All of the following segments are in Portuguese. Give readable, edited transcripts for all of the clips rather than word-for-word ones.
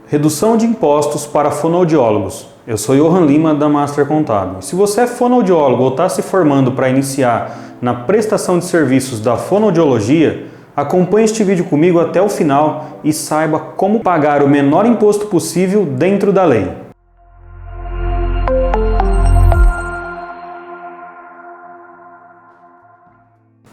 Redução de impostos para fonoaudiólogos. Eu sou Johan Lima, da Master Contábil. Se você é fonoaudiólogo ou está se formando para iniciar na prestação de serviços da fonoaudiologia, acompanhe este vídeo comigo até o final e saiba como pagar o menor imposto possível dentro da lei.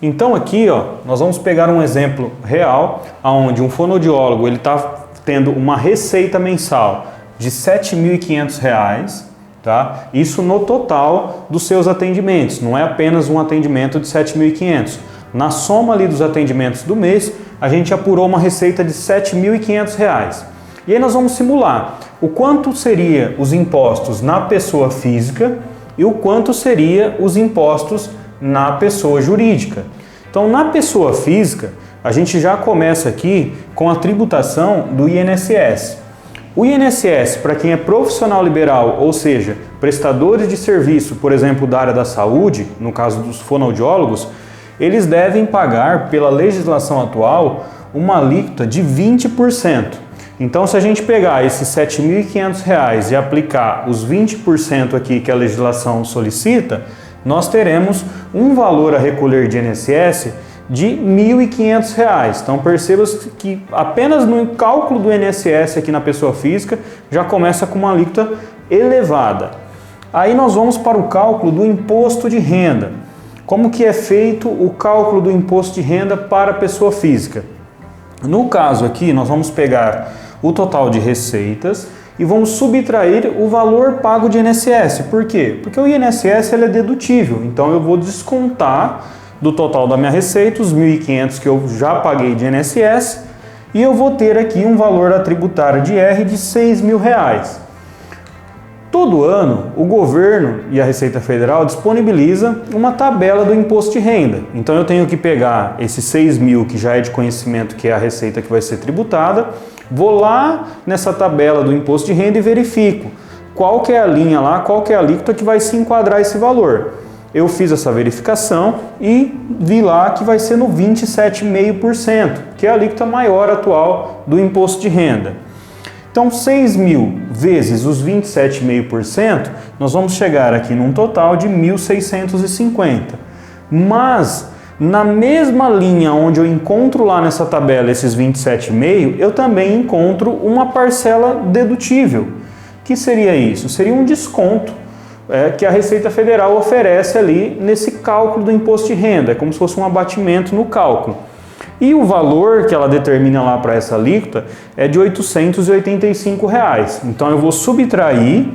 Então aqui, nós vamos pegar um exemplo real, onde um fonoaudiólogo está tendo uma receita mensal de R$ 7.500, tá? Isso no total dos seus atendimentos, não é apenas um atendimento de R$ 7.500. Na soma ali dos atendimentos do mês, a gente apurou uma receita de R$ 7.500. E aí nós vamos simular o quanto seria os impostos na pessoa física e o quanto seria os impostos na pessoa jurídica. Então, na pessoa física, a gente já começa aqui com a tributação do INSS. O INSS, para quem é profissional liberal, ou seja, prestadores de serviço, por exemplo, da área da saúde, no caso dos fonoaudiólogos, eles devem pagar, pela legislação atual, uma alíquota de 20%. Então, se a gente pegar esses R$ 7.500 e aplicar os 20% aqui que a legislação solicita, nós teremos um valor a recolher de INSS de R$ 1.500. Então perceba que apenas no cálculo do INSS aqui na pessoa física já começa com uma alíquota elevada. Aí nós vamos para o cálculo do imposto de renda. Como que é feito o cálculo do imposto de renda para a pessoa física? No caso aqui nós vamos pegar o total de receitas e vamos subtrair o valor pago de INSS. Por quê? Porque o INSS ele é dedutível, então eu vou descontar do total da minha receita os 1.500 que eu já paguei de INSS e eu vou ter aqui um valor a tributar de IR de R$ 6.000. Todo ano, o governo e a Receita Federal disponibiliza uma tabela do imposto de renda. Então eu tenho que pegar esses 6.000 que já é de conhecimento que é a receita que vai ser tributada, vou lá nessa tabela do imposto de renda e verifico qual que é a linha lá, qual que é a alíquota que vai se enquadrar esse valor. Eu fiz essa verificação e vi lá que vai ser no 27,5%, que é a alíquota maior atual do imposto de renda. Então, 6.000 vezes os 27,5%, nós vamos chegar aqui num total de 1.650. Mas, na mesma linha onde eu encontro lá nessa tabela esses 27,5%, eu também encontro uma parcela dedutível. Que seria isso? Seria um desconto que a Receita Federal oferece ali nesse cálculo do imposto de renda. É como se fosse um abatimento no cálculo. E o valor que ela determina lá para essa alíquota é de R$ 885. Então eu vou subtrair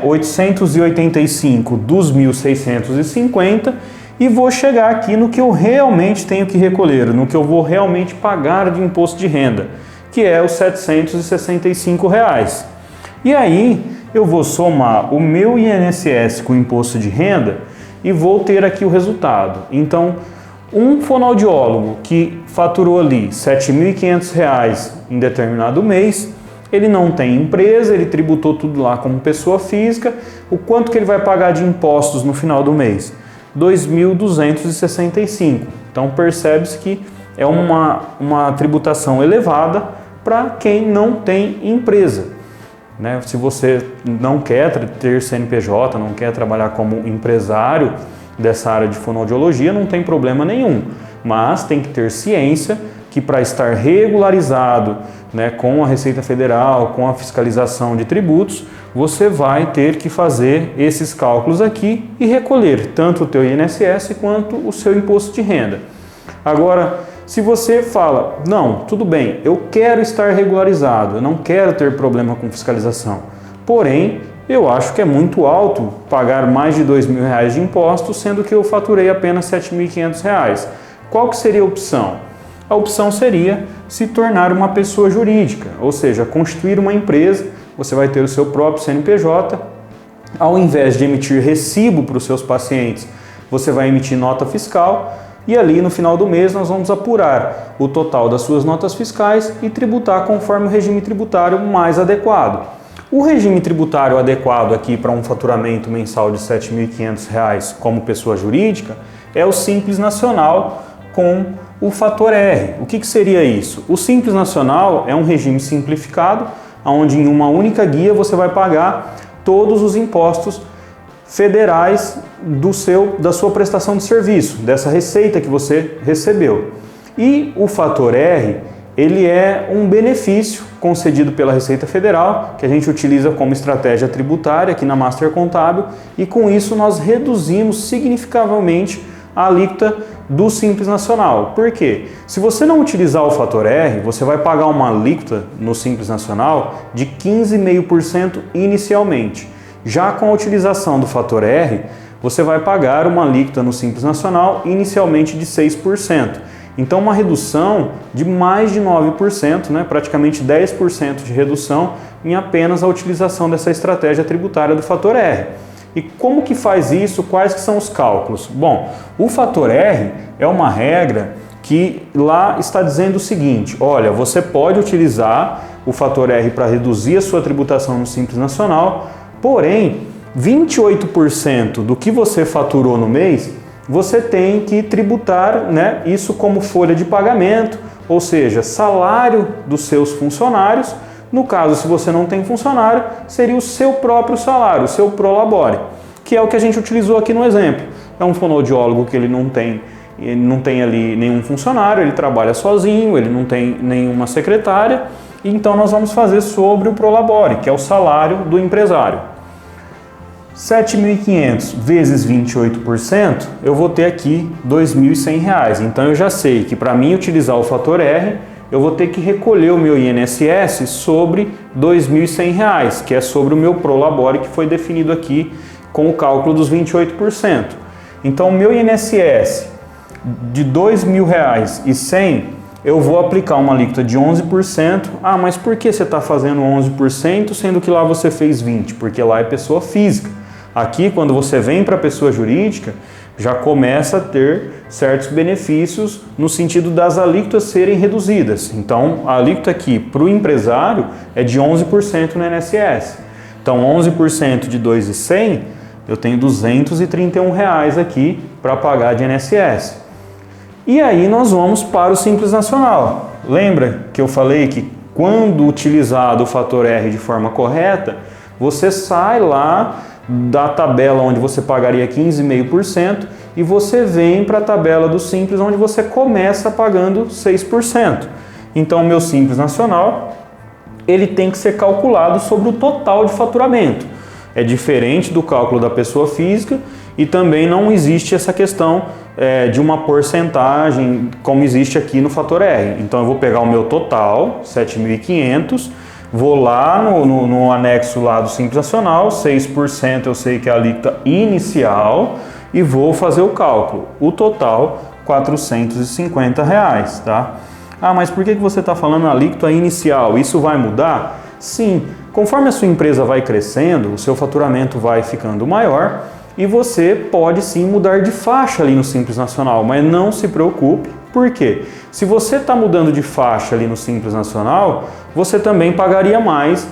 885 dos 1.650 e vou chegar aqui no que eu realmente tenho que recolher, no que eu vou realmente pagar de imposto de renda, que é os R$ 765. E aí eu vou somar o meu INSS com o imposto de renda e vou ter aqui o resultado. Então, um fonoaudiólogo que faturou ali R$ 7.500 em determinado mês, ele não tem empresa, ele tributou tudo lá como pessoa física, o quanto que ele vai pagar de impostos no final do mês? R$ 2.265. Então percebe-se que é uma tributação elevada para quem não tem empresa. Se você não quer ter CNPJ, não quer trabalhar como empresário dessa área de fonoaudiologia, não tem problema nenhum, mas tem que ter ciência que para estar regularizado com a Receita Federal, com a fiscalização de tributos, você vai ter que fazer esses cálculos aqui e recolher tanto o teu INSS quanto o seu imposto de renda. Agora, se você fala, não, tudo bem, eu quero estar regularizado, eu não quero ter problema com fiscalização, porém, eu acho que é muito alto pagar mais de R$ 2.000 de impostos, sendo que eu faturei apenas R$ 7.500. Qual que seria a opção? A opção seria se tornar uma pessoa jurídica, ou seja, constituir uma empresa, você vai ter o seu próprio CNPJ, ao invés de emitir recibo para os seus pacientes, você vai emitir nota fiscal e ali no final do mês nós vamos apurar o total das suas notas fiscais e tributar conforme o regime tributário mais adequado. O regime tributário adequado aqui para um faturamento mensal de R$ 7.500 como pessoa jurídica é o Simples Nacional com o fator R. O que seria isso? O Simples Nacional é um regime simplificado onde em uma única guia você vai pagar todos os impostos federais da sua prestação de serviço, dessa receita que você recebeu. E o fator R, ele é um benefício concedido pela Receita Federal, que a gente utiliza como estratégia tributária aqui na Master Contábil, e com isso nós reduzimos significativamente a alíquota do Simples Nacional. Por quê? Se você não utilizar o fator R, você vai pagar uma alíquota no Simples Nacional de 15,5% inicialmente. Já com a utilização do fator R, você vai pagar uma alíquota no Simples Nacional inicialmente de 6%. Então uma redução de mais de 9%, né, praticamente 10% de redução em apenas a utilização dessa estratégia tributária do fator R. E como que faz isso? Quais que são os cálculos? Bom, o fator R é uma regra que lá está dizendo o seguinte: olha, você pode utilizar o fator R para reduzir a sua tributação no Simples Nacional, porém 28% do que você faturou no mês você tem que tributar, né, isso como folha de pagamento, ou seja, salário dos seus funcionários. No caso, se você não tem funcionário, seria o seu próprio salário, o seu prolabore, que é o que a gente utilizou aqui no exemplo. É um fonoaudiólogo que ele não tem ali nenhum funcionário, ele trabalha sozinho, ele não tem nenhuma secretária, então nós vamos fazer sobre o prolabore, que é o salário do empresário. 7.500 vezes 28%, eu vou ter aqui R$ 2.100. Então eu já sei que para mim utilizar o fator R, eu vou ter que recolher o meu INSS sobre R$ 2.100, que é sobre o meu prolabore que foi definido aqui com o cálculo dos 28%. Então o meu INSS de R$ 2.100, eu vou aplicar uma alíquota de 11%. Ah, mas por que você está fazendo 11%, sendo que lá você fez 20%? Porque lá é pessoa física. Aqui, quando você vem para a pessoa jurídica, já começa a ter certos benefícios no sentido das alíquotas serem reduzidas. Então, a alíquota aqui para o empresário é de 11% no INSS. Então, 11% de R$ 2.100, eu tenho R$ 231 aqui para pagar de INSS. E aí nós vamos para o Simples Nacional. Lembra que eu falei que quando utilizado o fator R de forma correta, você sai lá da tabela onde você pagaria 15,5% e você vem para a tabela do Simples, onde você começa pagando 6%. Então o meu Simples Nacional, ele tem que ser calculado sobre o total de faturamento. É diferente do cálculo da pessoa física e também não existe essa questão de uma porcentagem como existe aqui no fator R. Então eu vou pegar o meu total, 7.500, vou lá no anexo lá do Simples Nacional, 6% eu sei que é a alíquota inicial e vou fazer o cálculo. O total, R$ 450, tá? Ah, mas por que você está falando alíquota inicial? Isso vai mudar? Sim, conforme a sua empresa vai crescendo, o seu faturamento vai ficando maior e você pode sim mudar de faixa ali no Simples Nacional, mas não se preocupe. Por quê? Se você está mudando de faixa ali no Simples Nacional, você também pagaria mais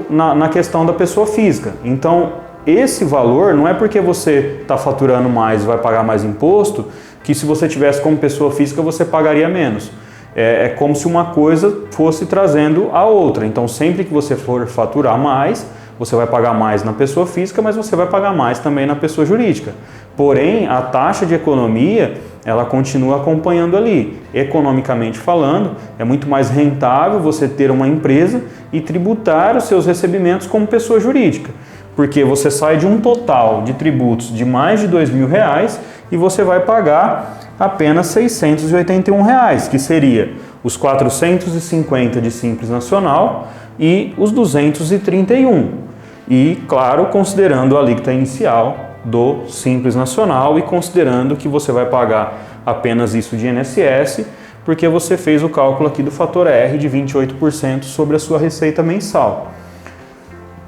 na questão da pessoa física. Então, esse valor não é porque você está faturando mais e vai pagar mais imposto, que se você tivesse como pessoa física você pagaria menos. É como se uma coisa fosse trazendo a outra. Então, sempre que você for faturar mais, você vai pagar mais na pessoa física, mas você vai pagar mais também na pessoa jurídica. Porém, a taxa de economia, ela continua acompanhando ali. Economicamente falando, é muito mais rentável você ter uma empresa e tributar os seus recebimentos como pessoa jurídica. Porque você sai de um total de tributos de mais de R$ 2.000 e você vai pagar apenas R$ 681, que seria os 450 de Simples Nacional e os 231. E, claro, considerando a alíquota inicial do Simples Nacional e considerando que você vai pagar apenas isso de INSS, porque você fez o cálculo aqui do fator R de 28% sobre a sua receita mensal.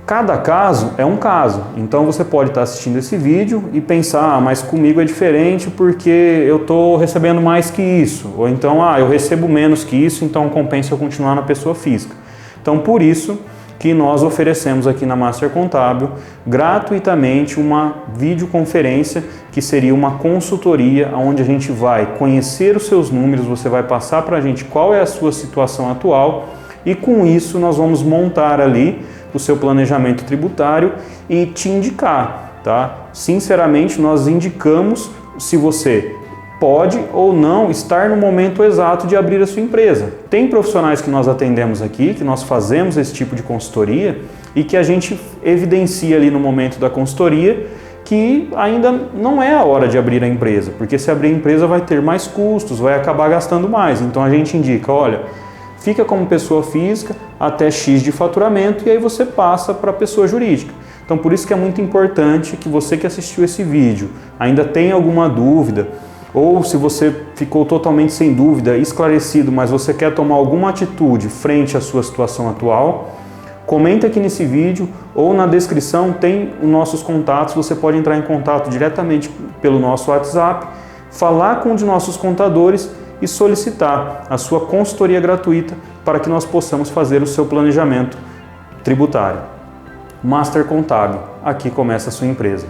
Cada caso é um caso, então você pode estar assistindo esse vídeo e pensar, ah, mas comigo é diferente porque eu estou recebendo mais que isso, ou então, ah, eu recebo menos que isso, então compensa eu continuar na pessoa física. Então, por isso que nós oferecemos aqui na Master Contábil gratuitamente uma videoconferência que seria uma consultoria onde a gente vai conhecer os seus números, você vai passar para a gente qual é a sua situação atual e com isso nós vamos montar ali o seu planejamento tributário e te indicar, tá? Sinceramente, nós indicamos se você pode ou não estar no momento exato de abrir a sua empresa. Tem profissionais que nós atendemos aqui, que nós fazemos esse tipo de consultoria e que a gente evidencia ali no momento da consultoria que ainda não é a hora de abrir a empresa, porque se abrir a empresa vai ter mais custos, vai acabar gastando mais. Então a gente indica, olha, fica como pessoa física até X de faturamento e aí você passa para a pessoa jurídica. Então por isso que é muito importante que você que assistiu esse vídeo ainda tem alguma dúvida, ou se você ficou totalmente sem dúvida, esclarecido, mas você quer tomar alguma atitude frente à sua situação atual, comenta aqui nesse vídeo ou na descrição tem os nossos contatos, você pode entrar em contato diretamente pelo nosso WhatsApp, falar com um de nossos contadores e solicitar a sua consultoria gratuita para que nós possamos fazer o seu planejamento tributário. Master Contábil, aqui começa a sua empresa.